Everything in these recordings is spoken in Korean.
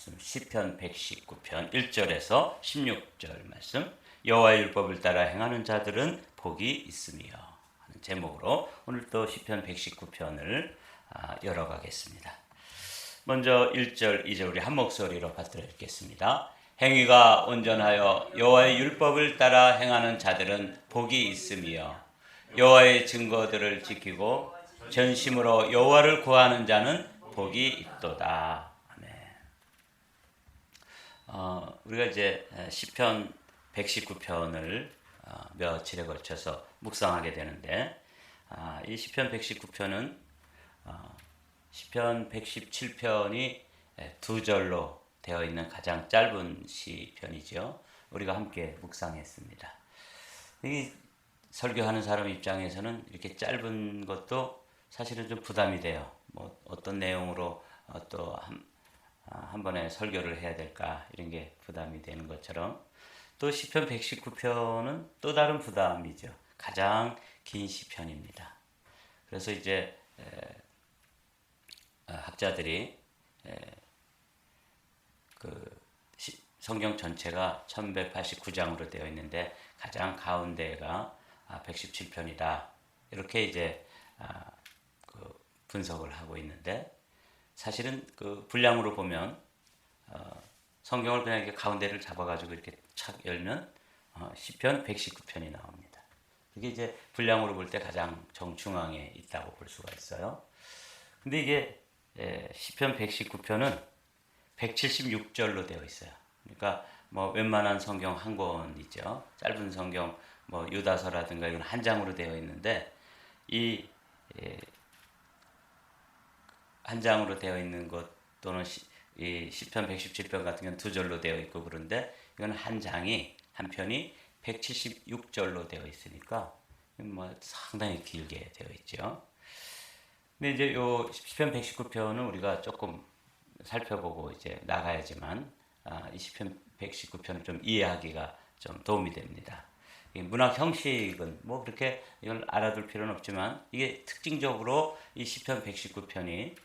시편 119편 1절에서 16절 말씀. 여호와의 율법을 따라 행하는 자들은 복이 있으며 하는 제목으로 오늘 또 시편 119편을 열어가겠습니다. 먼저 1절, 2절 우리 한 목소리로 받들어 읽겠습니다. 행위가 온전하여 여호와의 율법을 따라 행하는 자들은 복이 있으며 여호와의 증거들을 지키고 전심으로 여호와를 구하는 자는 복이 있도다. 우리가 이제 시편 119편을 며칠에 걸쳐서 묵상하게 되는데, 이 시편 119편은 시편 117편이 두 절로 되어 있는 가장 짧은 시편이죠. 우리가 함께 묵상했습니다. 이 설교하는 사람 입장에서는 이렇게 짧은 것도 사실은 좀 부담이 돼요. 뭐 어떤 내용으로 또 한 번에 설교를 해야 될까 이런 게 부담이 되는 것처럼 또 시편 119편은 또 다른 부담이죠. 가장 긴 시편입니다. 그래서 이제 학자들이 그 성경 전체가 1189장으로 되어 있는데 가장 가운데가 117편이다 이렇게 이제 그 분석을 하고 있는데, 사실은 그 분량으로 보면 성경을 그냥 이렇게 가운데를 잡아가지고 이렇게 착 열면 시편 119편이 나옵니다. 그게 이제 분량으로 볼 때 가장 정중앙에 있다고 볼 수가 있어요. 근데 이게 시편 119편은 176절로 되어 있어요. 그러니까 뭐 웬만한 성경 한 권이죠. 짧은 성경 뭐 유다서라든가 이건 한 장으로 되어 있는데, 이 한 장으로 되어 있는 것 또는 이 시편 117편 같은 경우는 두 절로 되어 있고, 그런데 이건 한 장이 한 편이 176절로 되어 있으니까 뭐 상당히 길게 되어 있죠. 근데 이제 요 시편 119편은 우리가 조금 살펴보고 이제 나가야지만 이 시편 119편을 좀 이해하기가 좀 도움이 됩니다. 이 문학 형식은 뭐 그렇게 이걸 알아둘 필요는 없지만, 이게 특징적으로 이 시편 119편이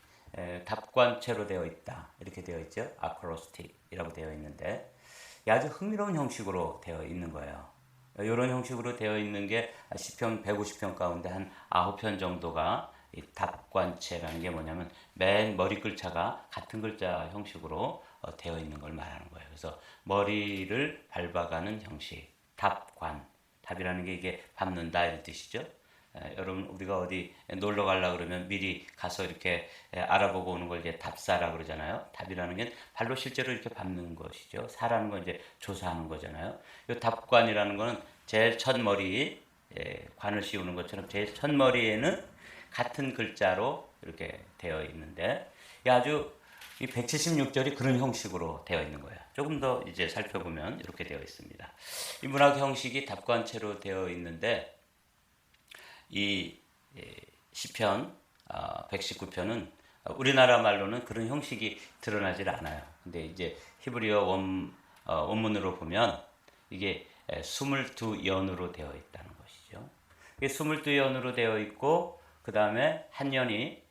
답관체로 되어 있다 이렇게 되어 있죠. 아크로스틱이라고 되어 있는데 아주 흥미로운 형식으로 되어 있는 거예요. 이런 형식으로 되어 있는 게 시편 150편 가운데 한 9편 정도가 이 답관체라는 게 뭐냐면 맨 머리 글자가 같은 글자 형식으로 되어 있는 걸 말하는 거예요. 그래서 머리를 밟아가는 형식, 답관, 답이라는 게 이게 밟는다 이런 뜻이죠. 여러분 우리가 어디 놀러 가려고 그러면 미리 가서 이렇게 알아보고 오는 걸 이제 답사라 그러잖아요. 답이라는 게 발로 실제로 이렇게 밟는 것이죠. 사라는 건 이제 조사하는 거잖아요. 이 답관이라는 거는 제일 첫 머리, 관을 씌우는 것처럼 제일 첫 머리에는 같은 글자로 이렇게 되어 있는데, 아주 이 176절이 그런 형식으로 되어 있는 거예요. 조금 더 이제 살펴보면 이렇게 되어 있습니다. 이 문학 형식이 답관체로 되어 있는데, 이 시편 119편은 우리나라 말로는 그런 형식이 드러나질 않아요. 근데 이제 히브리어 원문으로 보면 이게 22연으로 되어 있다는 것이죠. 이게 22연으로 되어 있고, 그 다음에 한 연이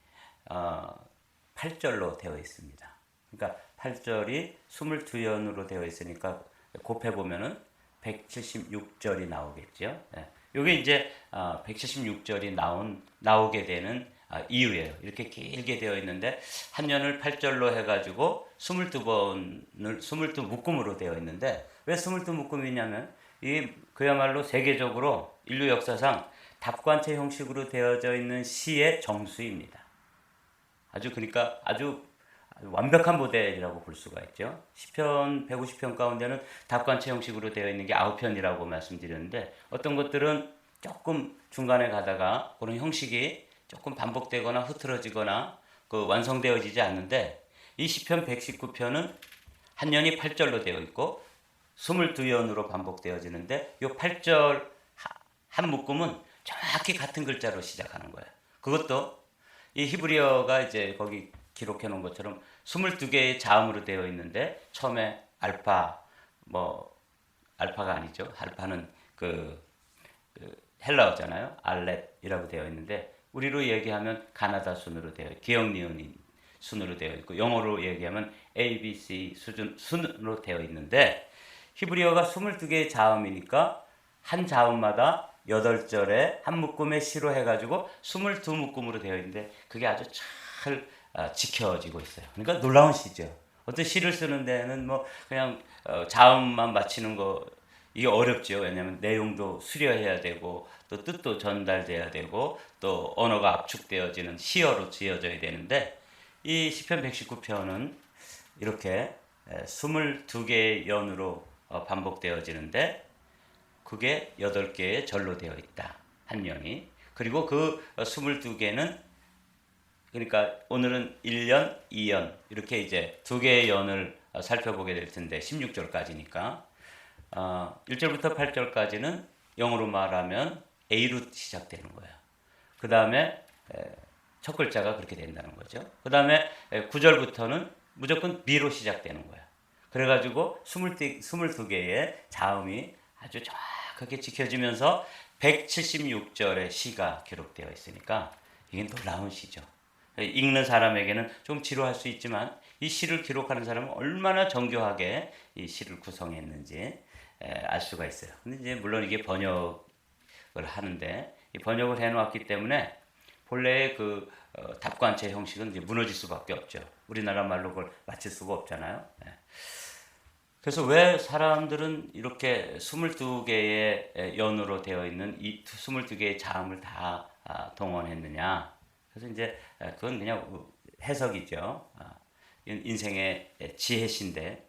8절로 되어 있습니다. 그러니까 8절이 22연으로 되어 있으니까 곱해보면은 176절이 나오겠죠. 이게 이제 176절이 나오게 되는 이유예요. 이렇게 길게 되어 있는데 한 년을 8절로 해가지고 22 묶음으로 되어 있는데, 왜 22 묶음이냐면 이 그야말로 세계적으로 인류 역사상 답관체 형식으로 되어져 있는 시의 정수입니다. 그러니까 아주 완벽한 모델이라고 볼 수가 있죠. 시편 150편 가운데는 답관체 형식으로 되어 있는 게 9편이라고 말씀드렸는데, 어떤 것들은 조금 중간에 가다가 그런 형식이 조금 반복되거나 흐트러지거나 완성되어지지 않는데, 이 시편 119편은 한 년이 8절로 되어 있고 22연으로 반복되어지는데, 이 8절 한 묶음은 정확히 같은 글자로 시작하는 거예요. 그것도 이 히브리어가 이제 거기 기록해 놓은 것처럼 22개의 자음으로 되어 있는데, 처음에 알파, 알파가 아니죠. 알파는 그 헬라어잖아요. 알렛이라고 되어 있는데, 우리로 얘기하면 가나다 순으로 되어 기억 니은인 순으로 되어 있고 영어로 얘기하면 A, B, C 순으로 되어 있는데 히브리어가 22개의 자음이니까 한 자음마다 8절에 한 묶음의 시로 해가지고 22묶음으로 되어 있는데 그게 아주 잘 지켜지고 있어요. 그러니까 놀라운 시죠. 어떤 시를 쓰는 데는 뭐 그냥 자음만 맞추는 거 이게 어렵죠. 왜냐하면 내용도 수려해야 되고 또 뜻도 전달돼야 되고 또 언어가 압축되어지는 시어로 지어져야 되는데 이 시편 119편은 이렇게 22개의 연으로 반복되어지는데 그게 8개의 절로 되어 있다. 한 년이. 그리고 그 22개는 그러니까 오늘은 1년, 2년 이렇게 이제 2개의 연을 살펴보게 될 텐데 16절까지니까 1절부터 8절까지는 영어로 말하면 A로 시작되는 거예요. 그 다음에 첫 글자가 그렇게 된다는 거죠. 그 다음에 9절부터는 무조건 B로 시작되는 거예요. 그래가지고 22개의 자음이 아주 정확하게 지켜지면서 176절의 시가 기록되어 있으니까 이게 놀라운 시죠. 읽는 사람에게는 좀 지루할 수 있지만 이 시를 기록하는 사람은 얼마나 정교하게 이 시를 구성했는지 알 수가 있어요. 근데 이제 물론 이게 번역을 하는데 이 번역을 해놓았기 때문에 본래의 그 답관체 형식은 이제 무너질 수밖에 없죠. 우리나라 말로 그걸 맞출 수가 없잖아요. 그래서 왜 사람들은 이렇게 22개의 연으로 되어 있는 이 22개의 자음을 다 동원했느냐? 그래서 이제 그건 그냥 해석이죠. 인생의 지혜신데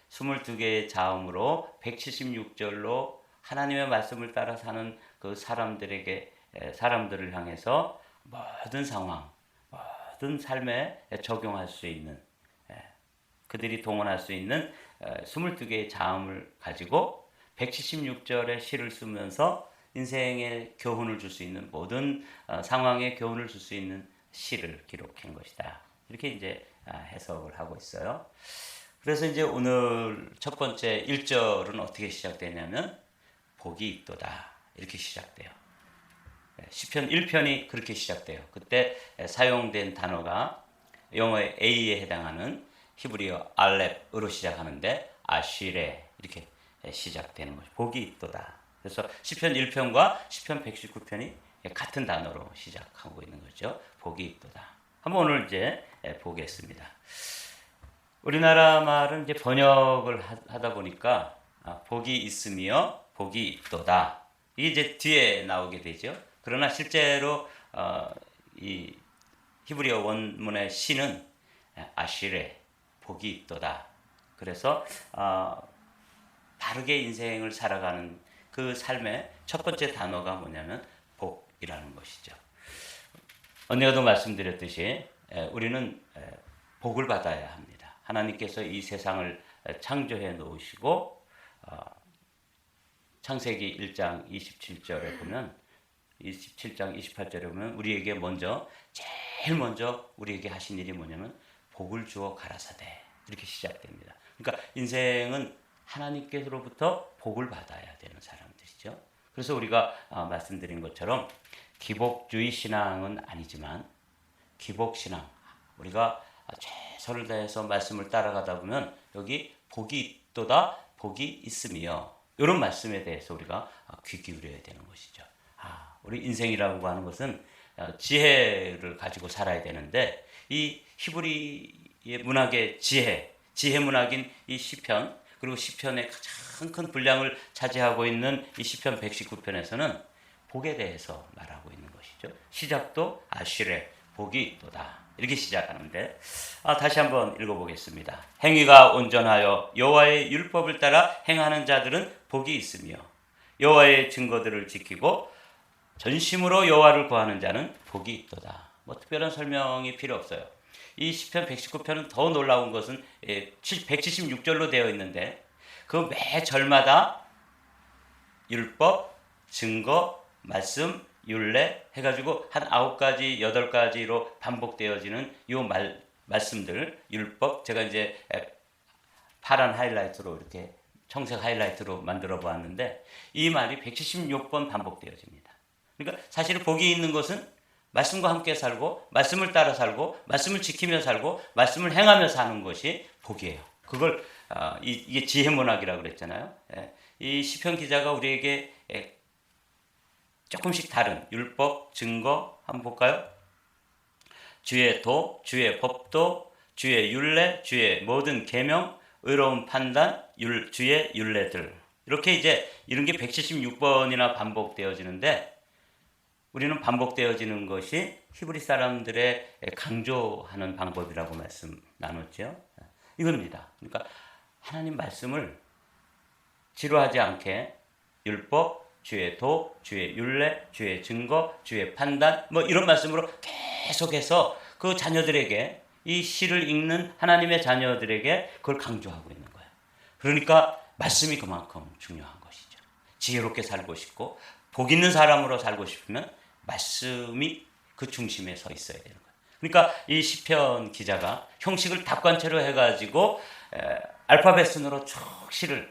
22개의 자음으로 176절로 하나님의 말씀을 따라 사는 그 사람들을 향해서 모든 상황, 모든 삶에 적용할 수 있는 그들이 동원할 수 있는 22개의 자음을 가지고 176절의 시를 쓰면서 인생의 교훈을 줄 수 있는 모든 상황에 교훈을 줄 수 있는 시를 기록한 것이다. 이렇게 이제 해석을 하고 있어요. 그래서 이제 오늘 첫 번째 1절은 어떻게 시작되냐면 복이 있도다. 이렇게 시작돼요. 시편 1편이 그렇게 시작돼요. 그때 사용된 단어가 영어의 A에 해당하는 히브리어 알렙으로 시작하는데 아시레 이렇게 시작되는 거죠. 복이 있도다. 그래서 시편 1편과 시편 119편이 같은 단어로 시작하고 있는 거죠. 복이 있도다. 한번 오늘 이제 보겠습니다. 우리나라 말은 이제 번역을 하다 보니까 복이 있으며 복이 있도다. 이게 이제 뒤에 나오게 되죠. 그러나 실제로 이 히브리어 원문의 시는 아시레 복이 있도다. 그래서 바르게 인생을 살아가는 그 삶의 첫 번째 단어가 뭐냐면 복이라는 것이죠. 언제도 말씀드렸듯이 우리는 복을 받아야 합니다. 하나님께서 이 세상을 창조해 놓으시고 창세기 1장 27절에 보면 27장 28절에 보면 우리에게 제일 먼저 우리에게 하신 일이 뭐냐면 복을 주어 가라사대 이렇게 시작됩니다. 그러니까 인생은 하나님께로부터 복을 받아야 되는 사람들이죠. 그래서 우리가 말씀드린 것처럼 기복주의 신앙은 아니지만 기복신앙 우리가 최선을 다해서 말씀을 따라가다 보면 여기 복이 있도다 복이 있으며 이런 말씀에 대해서 우리가 귀 기울여야 되는 것이죠. 우리 인생이라고 하는 것은 지혜를 가지고 살아야 되는데 이 히브리의 문학의 지혜 문학인 이 시편 그리고 시편의 가장 큰 분량을 차지하고 있는 이 시편 119편에서는 복에 대해서 말하고 있는 것이죠. 시작도 아시레 복이 있도다 이렇게 시작하는데 다시 한번 읽어보겠습니다. 행위가 온전하여 여호와의 율법을 따라 행하는 자들은 복이 있으며 여호와의 증거들을 지키고 전심으로 여호와를 구하는 자는 복이 있도다. 뭐 특별한 설명이 필요 없어요. 이 시편 119편은 더 놀라운 것은 176절로 되어 있는데 그 매 절마다 율법, 증거, 말씀, 율례 해가지고 한 9가지, 8가지로 반복되어지는 이 말씀들, 율법 제가 이제 파란 하이라이트로 이렇게 청색 하이라이트로 만들어 보았는데 이 말이 176번 반복되어집니다. 그러니까 사실 복이 있는 것은 말씀과 함께 살고 말씀을 따라 살고 말씀을 지키며 살고 말씀을 행하며 사는 것이 복이에요. 그걸 이게 지혜문학이라고 그랬잖아요. 이 시편 기자가 우리에게 조금씩 다른 율법, 증거 한번 볼까요? 주의 도, 주의 법도, 주의 율례, 주의 모든 계명, 의로운 판단, 주의 율례들. 이렇게 이제 이런 게 176번이나 반복되어지는데 우리는 반복되어지는 것이 히브리 사람들의 강조하는 방법이라고 말씀 나눴죠. 이겁니다. 그러니까 하나님 말씀을 지루하지 않게 율법, 주의 도, 주의 율례, 주의 증거, 주의 판단 뭐 이런 말씀으로 계속해서 그 자녀들에게 이 시를 읽는 하나님의 자녀들에게 그걸 강조하고 있는 거예요. 그러니까 말씀이 그만큼 중요한 것이죠. 지혜롭게 살고 싶고 복 있는 사람으로 살고 싶으면 말씀이 그 중심에 서 있어야 되는 거예요. 그러니까 이 시편 기자가 형식을 답관체로 해가지고 알파벳 순으로 쭉 시를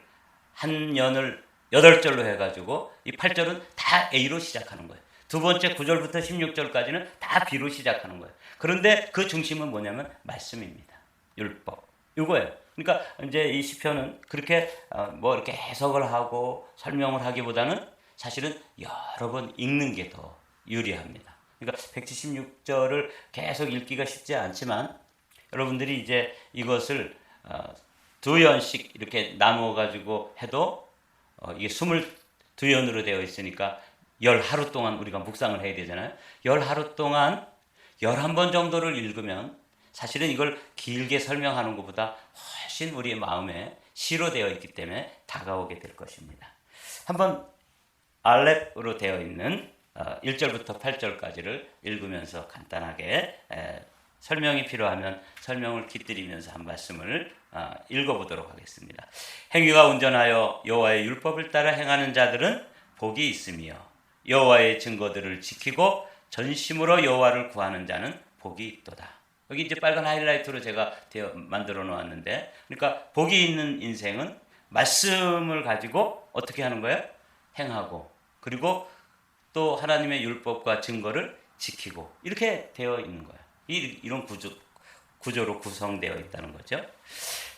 한 연을 8절로 해가지고 이 8절은 다 A로 시작하는 거예요. 두 번째 9절부터 16절까지는 다 B로 시작하는 거예요. 그런데 그 중심은 뭐냐면 말씀입니다. 율법. 이거예요. 그러니까 이제 이 시편은 그렇게 뭐 이렇게 해석을 하고 설명을 하기보다는 사실은 여러 번 읽는 게 더 유리합니다. 그러니까 176절을 계속 읽기가 쉽지 않지만 여러분들이 이제 이것을 두 연씩 이렇게 나누어 가지고 해도 이게 22연으로 되어 있으니까 10하루 동안 우리가 묵상을 해야 되잖아요. 10하루 동안 11번 정도를 읽으면 사실은 이걸 길게 설명하는 것보다 훨씬 우리의 마음에 시로 되어 있기 때문에 다가오게 될 것입니다. 한번 알렙으로 되어 있는 1절부터 8절까지를 읽으면서 간단하게 설명이 필요하면 설명을 깃들이면서 한 말씀을 읽어보도록 하겠습니다. 행위가 온전하여 여호와의 율법을 따라 행하는 자들은 복이 있으며 여호와의 증거들을 지키고 전심으로 여호와를 구하는 자는 복이 있도다. 여기 이제 빨간 하이라이트로 제가 만들어 놓았는데, 그러니까 복이 있는 인생은 말씀을 가지고 어떻게 하는 거예요? 행하고, 그리고 또 하나님의 율법과 증거를 지키고, 이렇게 되어 있는 거예요. 이런 구조로 구성되어 있다는 거죠.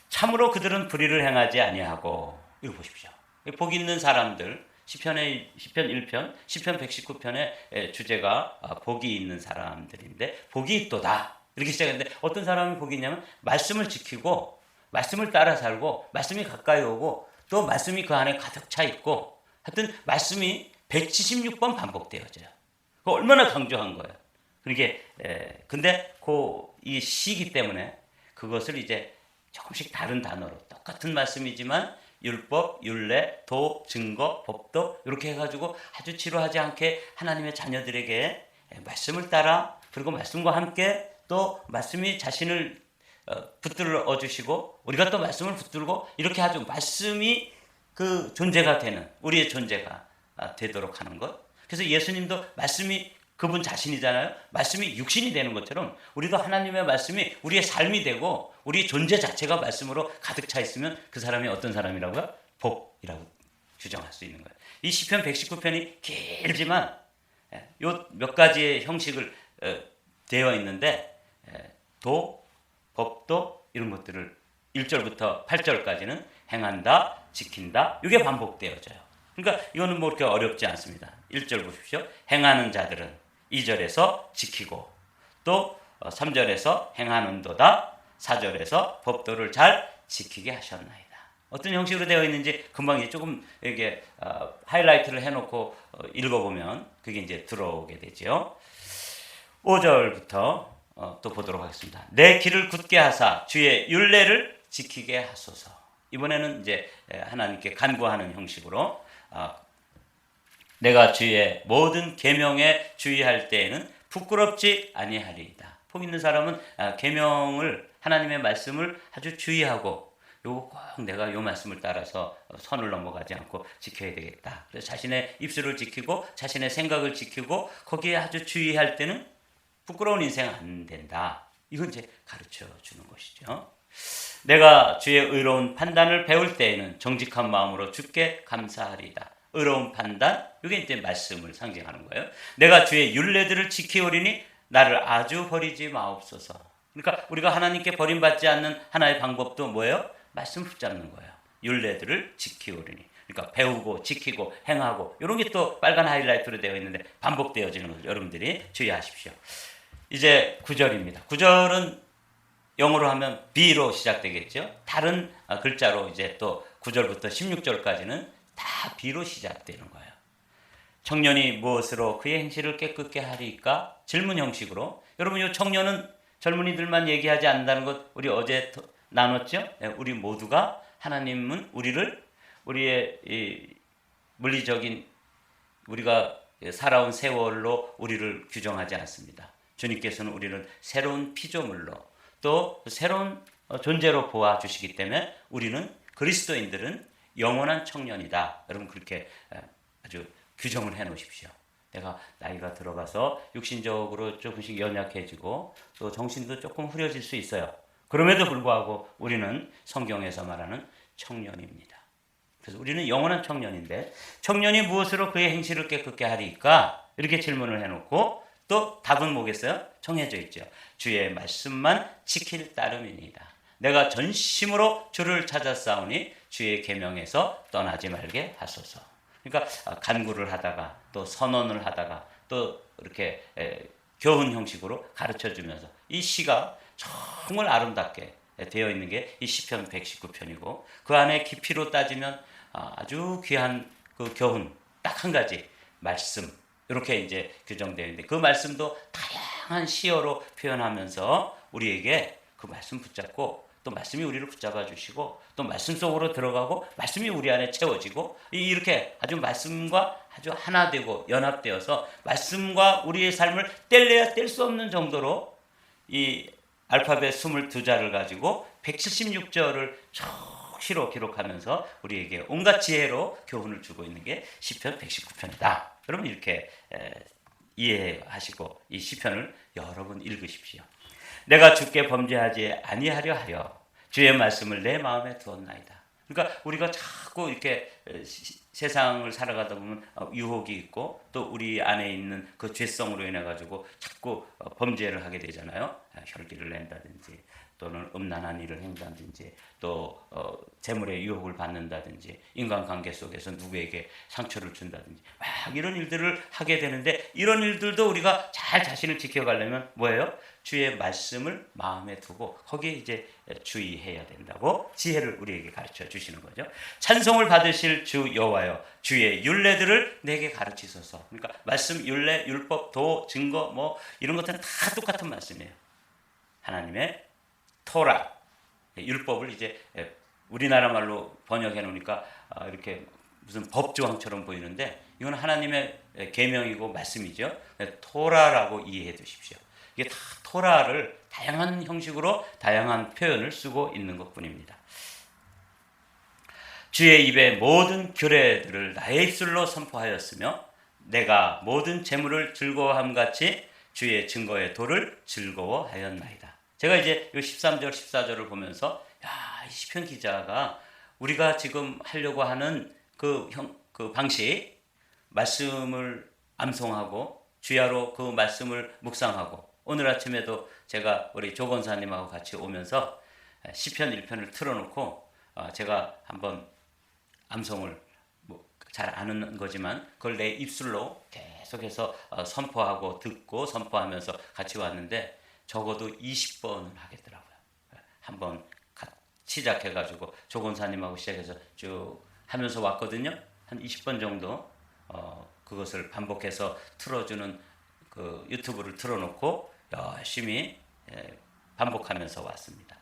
참으로 그들은 불의를 행하지 아니하고, 이거 보십시오. 복 있는 사람들, 시편 1편, 시편 119편의 주제가 복이 있는 사람들인데, 복이 있도다. 이렇게 시작했는데, 어떤 사람이 복이 있냐면 말씀을 지키고 말씀을 따라 살고 말씀이 가까이 오고 또 말씀이 그 안에 가득 차 있고, 하여튼 말씀이 176번 반복되어져요. 그거 얼마나 강조한 거예요. 그게 근데 이 시기 때문에 그것을 이제 조금씩 다른 단어로 똑같은 말씀이지만 율법, 율례, 도, 증거, 법도 이렇게 해가지고 아주 지루하지 않게 하나님의 자녀들에게 말씀을 따라, 그리고 말씀과 함께 또 말씀이 자신을 붙들어 주시고 우리가 또 말씀을 붙들고, 이렇게 아주 말씀이 그 존재가 되는, 우리의 존재가 되도록 하는 것. 그래서 예수님도 말씀이 그분 자신이잖아요. 말씀이 육신이 되는 것처럼 우리도 하나님의 말씀이 우리의 삶이 되고 우리 존재 자체가 말씀으로 가득 차 있으면 그 사람이 어떤 사람이라고요? 복이라고 규정할 수 있는 거예요. 이 시편 119편이 길지만 요 몇 가지의 형식을 되어 있는데 도, 법도 이런 것들을 1절부터 8절까지는 행한다, 지킨다, 이게 반복되어져요. 그러니까 이거는 뭐 그렇게 어렵지 않습니다. 1절 보십시오. 행하는 자들은 2절에서 지키고, 또 3절에서 행하는도다, 4절에서 법도를 잘 지키게 하셨나이다. 어떤 형식으로 되어 있는지 금방 조금 이렇게 하이라이트를 해놓고 읽어보면 그게 이제 들어오게 되죠. 5절부터 또 보도록 하겠습니다. 내 길을 굳게 하사 주의 율례를 지키게 하소서. 이번에는 이제 하나님께 간구하는 형식으로 내가 주의 모든 계명에 주의할 때에는 부끄럽지 아니하리이다. 복 있는 사람은 계명을, 하나님의 말씀을 아주 주의하고 요거 꼭 내가 요 말씀을 따라서 선을 넘어가지 않고 지켜야 되겠다. 그래서 자신의 입술을 지키고 자신의 생각을 지키고 거기에 아주 주의할 때는 부끄러운 인생 안 된다. 이건 이제 가르쳐 주는 것이죠. 내가 주의 의로운 판단을 배울 때에는 정직한 마음으로 주께 감사하리이다. 의로운 판단, 이게 이제 말씀을 상징하는 거예요. 내가 주의 율례들을 지키오리니 나를 아주 버리지 마옵소서. 그러니까 우리가 하나님께 버림받지 않는 하나의 방법도 뭐예요? 말씀 붙잡는 거예요. 율례들을 지키오리니. 그러니까 배우고 지키고 행하고 이런 게 또 빨간 하이라이트로 되어 있는데 반복되어지는 것을 여러분들이 주의하십시오. 이제 9절입니다. 9절은 영어로 하면 B로 시작되겠죠. 다른 글자로 이제 또 9절부터 16절까지는 다 B로 시작되는 거예요. 청년이 무엇으로 그의 행실을 깨끗게 하리까? 질문 형식으로. 여러분, 이 청년은 젊은이들만 얘기하지 않는다는 것 우리 어제 나눴죠? 우리 모두가 하나님은 우리의 이 물리적인 우리가 살아온 세월로 우리를 규정하지 않습니다. 주님께서는 우리를 새로운 피조물로 또 새로운 존재로 보아주시기 때문에 우리는 그리스도인들은 영원한 청년이다. 여러분 그렇게 아주 규정을 해놓으십시오. 내가 나이가 들어가서 육신적으로 조금씩 연약해지고 또 정신도 조금 흐려질 수 있어요. 그럼에도 불구하고 우리는 성경에서 말하는 청년입니다. 그래서 우리는 영원한 청년인데 청년이 무엇으로 그의 행실을 깨끗게 하리까? 이렇게 질문을 해놓고 또 답은 뭐겠어요? 정해져 있죠. 주의 말씀만 지킬 따름이니이다. 내가 전심으로 주를 찾았사오니 주의 계명에서 떠나지 말게 하소서. 그러니까 간구를 하다가 또 선언을 하다가 또 이렇게 교훈 형식으로 가르쳐주면서 이 시가 정말 아름답게 되어 있는 게 이 시편 119편이고 그 안에 깊이로 따지면 아주 귀한 그 교훈 딱 한 가지 말씀 이렇게 이제 규정되어 있는데 그 말씀도 다양한 시어로 표현하면서 우리에게 그 말씀 붙잡고 또 말씀이 우리를 붙잡아 주시고 또 말씀 속으로 들어가고 말씀이 우리 안에 채워지고 이렇게 아주 말씀과 아주 하나 되고 연합되어서 말씀과 우리의 삶을 뗄래야 뗄 수 없는 정도로 이 알파벳 22자를 가지고 176절을 적시로 기록하면서 우리에게 온갖 지혜로 교훈을 주고 있는 게 시편 119편이다. 여러분 이렇게 이해하시고 이 시편을 여러 번 읽으십시오. 내가 주께 범죄하지 아니하려 하려 주의 말씀을 내 마음에 두었나이다. 그러니까 우리가 자꾸 이렇게 세상을 살아가다 보면 유혹이 있고 또 우리 안에 있는 그 죄성으로 인해 가지고 자꾸 범죄를 하게 되잖아요. 혈기를 낸다든지 또는 음란한 일을 행한다든지 또 재물의 유혹을 받는다든지 인간관계 속에서 누구에게 상처를 준다든지 막 이런 일들을 하게 되는데 이런 일들도 우리가 잘 자신을 지켜가려면 뭐예요? 주의 말씀을 마음에 두고 거기에 이제 주의해야 된다고 지혜를 우리에게 가르쳐 주시는 거죠. 찬송을 받으실 주 여호와여 주의 율례들을 내게 가르치소서. 그러니까 말씀, 율례, 율법, 도, 증거 뭐 이런 것들은 다 똑같은 말씀이에요. 하나님의 토라, 율법을 이제 우리나라 말로 번역해 놓으니까 이렇게 무슨 법조항처럼 보이는데 이건 하나님의 계명이고 말씀이죠. 토라라고 이해해 두십시오. 이게 다 토라를 다양한 형식으로 다양한 표현을 쓰고 있는 것뿐입니다. 주의 입에 모든 규례들을 나의 입술로 선포하였으며 내가 모든 재물을 즐거워함 같이 주의 증거의 도를 즐거워하였나이다. 제가 이제 이 13절, 14절을 보면서 이 시편 기자가 우리가 지금 하려고 하는 그 방식, 말씀을 암송하고 주야로 그 말씀을 묵상하고 오늘 아침에도 제가 우리 조 권사님하고 같이 오면서 시편 1편을 틀어놓고 제가 한번 암송을 잘 아는 거지만 그걸 내 입술로 계속해서 선포하고 듣고 선포하면서 같이 왔는데 적어도 20번을 하겠더라고요. 한번 시작해가지고 조 권사님하고 시작해서 쭉 하면서 왔거든요. 한 20번 정도 그것을 반복해서 틀어주는 그 유튜브를 틀어놓고 열심히 반복하면서 왔습니다.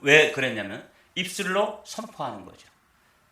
왜 그랬냐면 입술로 선포하는 거죠.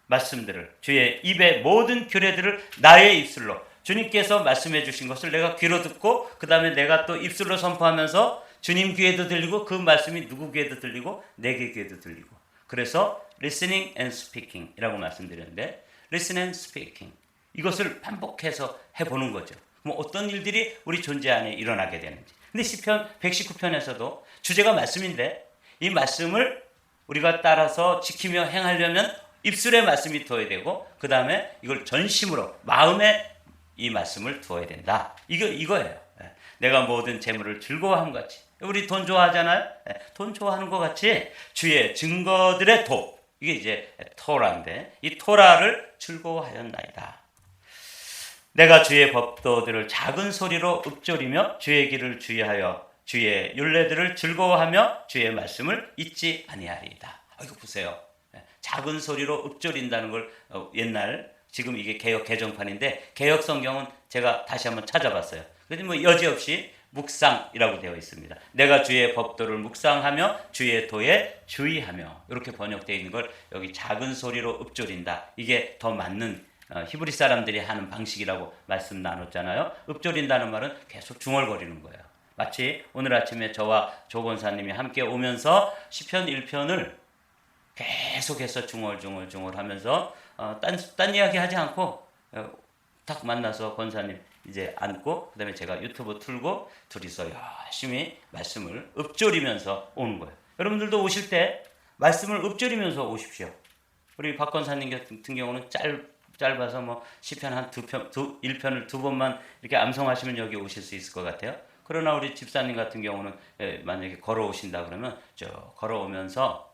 말씀들을 주의 입의 모든 규례들을 나의 입술로 주님께서 말씀해 주신 것을 내가 귀로 듣고 그 다음에 내가 또 입술로 선포하면서 주님 귀에도 들리고 그 말씀이 누구 귀에도 들리고 내게 귀에도 들리고 그래서 listening and speaking 이라고 말씀드렸는데 listen and speaking 이것을 반복해서 해보는 거죠. 뭐 어떤 일들이 우리 존재 안에 일어나게 되는지. 근데 시편 119편에서도 주제가 말씀인데 이 말씀을 우리가 따라서 지키며 행하려면 입술에 말씀이 두어야 되고 그 다음에 이걸 전심으로 마음에 이 말씀을 두어야 된다. 이거예요. 내가 모든 재물을 즐거워함 같이. 우리 돈 좋아하잖아요. 돈 좋아하는 것 같이 주의 증거들의 도. 이게 이제 토라인데 이 토라를 즐거워하였나이다. 내가 주의 법도들을 작은 소리로 읊조리며 주의 길을 주의하여 주의 율례들을 즐거워하며 주의 말씀을 잊지 아니하리이다. 이거 보세요. 작은 소리로 읊조린다는 걸 옛날 지금 이게 개역 개정판인데 개역 성경은 제가 다시 한번 찾아봤어요. 그런데 뭐 여지없이 묵상이라고 되어 있습니다. 내가 주의 법도를 묵상하며 주의 도에 주의하며 이렇게 번역되어 있는 걸 여기 작은 소리로 읊조린다. 이게 더 맞는 히브리 사람들이 하는 방식이라고 말씀 나눴잖아요. 읊조린다는 말은 계속 중얼거리는 거예요. 마치 오늘 아침에 저와 조 권사님이 함께 오면서 시편 1편을 계속해서 중얼중얼 하면서 딴 이야기 하지 않고 딱 만나서 권사님 이제 앉고 그다음에 제가 유튜브 틀고 둘이서 열심히 말씀을 읊조리면서 오는 거예요. 여러분들도 오실 때 말씀을 읊조리면서 오십시오. 우리 박 권사님 같은 경우는 짧아서 뭐 시편 한 1편을 두 번만 이렇게 암송하시면 여기 오실 수 있을 것 같아요. 그러나 우리 집사님 같은 경우는 만약에 걸어오신다 그러면 쭉 걸어오면서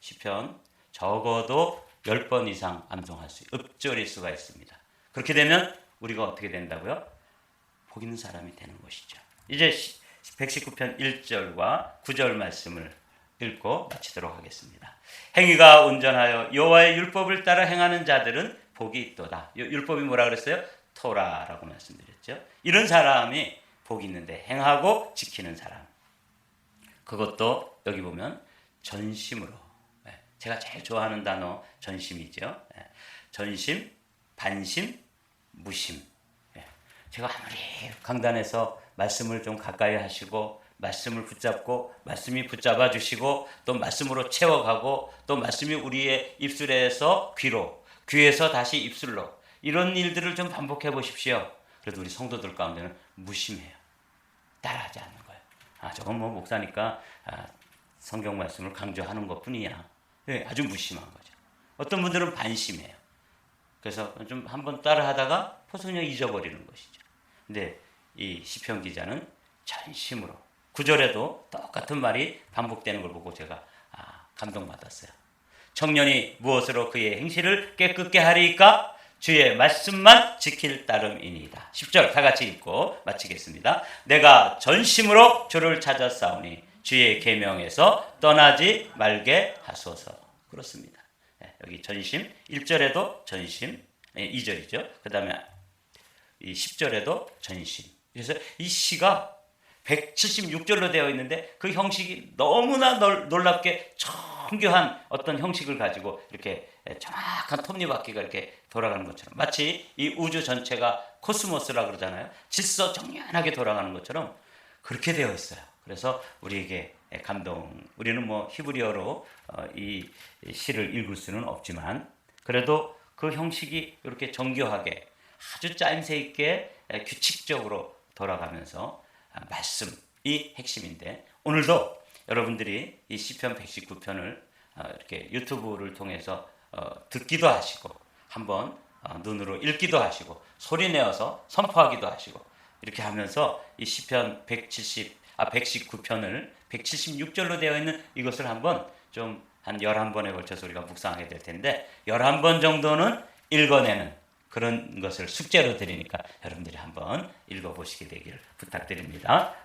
시편 적어도 10번 이상 암송할 수, 읊조릴 수가 있습니다. 그렇게 되면 우리가 어떻게 된다고요? 복 있는 사람이 되는 것이죠. 이제 119편 1절과 9절 말씀을 읽고 마치도록 하겠습니다. 행위가 온전하여 여호와의 율법을 따라 행하는 자들은 복이 있도다. 율법이 뭐라 그랬어요? 토라라고 말씀드렸죠. 이런 사람이 복이 있는데 행하고 지키는 사람. 그것도 여기 보면 전심으로. 제가 제일 좋아하는 단어 전심이죠. 전심, 반심, 무심. 제가 아무리 강단에서 말씀을 좀 가까이 하시고 말씀을 붙잡고 말씀이 붙잡아 주시고 또 말씀으로 채워가고 또 말씀이 우리의 입술에서 귀에서 다시 입술로 이런 일들을 좀 반복해 보십시오. 그래도 우리 성도들 가운데는 무심해요. 따라하지 않는 거예요. 저건 뭐 목사니까 성경 말씀을 강조하는 것뿐이야. 아주 무심한 거죠. 어떤 분들은 반심해요. 그래서 좀 한번 따라하다가 포스그냥 잊어버리는 것이죠. 근데 이 시편 기자는 전심으로 9절에도 똑같은 말이 반복되는 걸 보고 제가 감동받았어요. 청년이 무엇으로 그의 행실을 깨끗게 하리이까? 주의 말씀만 지킬 따름이니이다. 10절 다 같이 읽고 마치겠습니다. 내가 전심으로 주를 찾아 싸우니 주의 계명에서 떠나지 말게 하소서. 그렇습니다. 여기 전심 1절에도 전심 2절이죠. 그 다음에 이 10절에도 전심. 그래서 이 시가 176절로 되어 있는데 그 형식이 너무나 놀랍게 정교한 어떤 형식을 가지고 이렇게 정확한 톱니바퀴가 이렇게 돌아가는 것처럼 마치 이 우주 전체가 코스모스라 그러잖아요. 질서 정연하게 돌아가는 것처럼 그렇게 되어 있어요. 그래서 우리에게 우리는 뭐 히브리어로 이 시를 읽을 수는 없지만 그래도 그 형식이 이렇게 정교하게 아주 짜임새 있게 규칙적으로 돌아가면서 말씀이 핵심인데 오늘도 여러분들이 이 시편 119편을 이렇게 유튜브를 통해서 듣기도 하시고 한번 눈으로 읽기도 하시고 소리 내어서 선포하기도 하시고 이렇게 하면서 이 시편 119편을 176절로 되어 있는 이것을 한번 좀 한 11번에 걸쳐서 우리가 묵상하게 될 텐데 11번 정도는 읽어내는 그런 것을 숙제로 드리니까 여러분들이 한번 읽어보시게 되기를 부탁드립니다.